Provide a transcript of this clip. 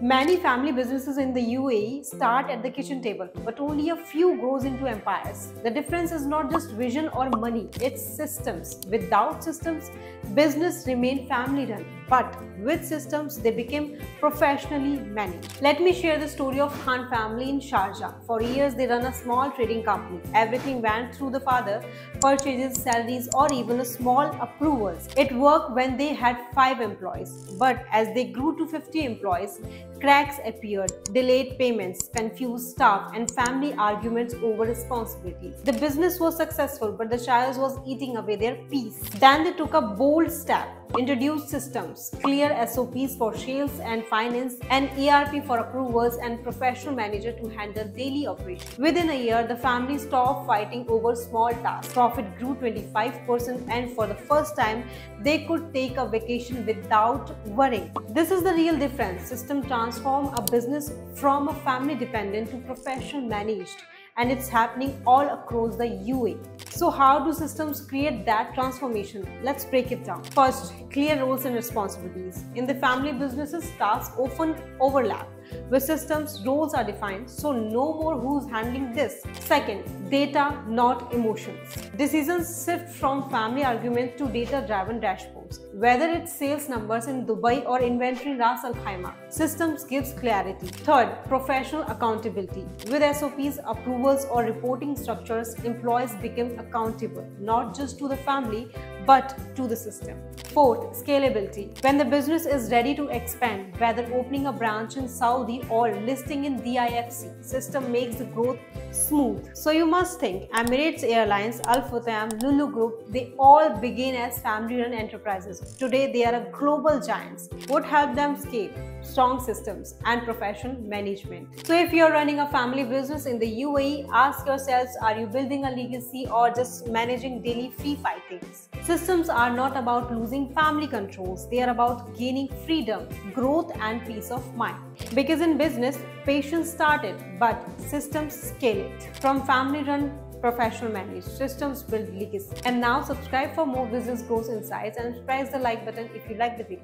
Many family businesses in the UAE start at the kitchen table, but only a few grows into empires. The difference is not just vision or money, it's systems. Without systems, business remain family run, but with systems, they became professionally managed. Let me share the story of Khan family in Sharjah. For years, they run a small trading company. Everything went through the father, purchases, salaries, or even a small approvals. It worked when they had 5 employees, but as they grew to 50 employees, cracks appeared, delayed payments, confused staff, and family arguments over responsibilities. The business was successful, but the child was eating away their peace. Then they took a bold step, introduced systems, clear SOPs for sales and finance, and ERP for approvals and professional manager to handle daily operations. Within a year, the family stopped fighting over small tasks. Profit grew 25%, and for the first time, they could take a vacation without worrying. This is the real difference. System transform a business from a family dependent to professional managed, and it's happening all across the UAE. So how do systems create that transformation? Let's break it down. First, clear roles and responsibilities. In the family businesses, tasks often overlap. With systems, roles are defined, so no more who's handling this. Second, data, not emotions. Decisions shift from family arguments to data-driven dashboards. Whether it's sales numbers in Dubai or inventory in Ras Al Khaimah, systems gives clarity. Third, professional accountability. With SOPs, approvals, or reporting structures, employees become accountable, not just to the family, but to the system. Fourth, scalability. When the business is ready to expand, whether opening a branch in Saudi or listing in DIFC, system makes the growth smooth. So you must think Emirates Airlines, Al Futtaim, Lulu Group, they all began as family-run enterprises. Today they are global giants. What helped them scale? Strong systems and professional management. So if you're running a family business in the UAE, ask yourselves, are you building a legacy or just managing daily free fightings? Systems are not about losing family controls. They are about gaining freedom, growth, and peace of mind. Because in business, patience started, but systems scale it. From family run, professional managed, systems build legacy. And now subscribe for more business growth insights and press the like button if you like the video.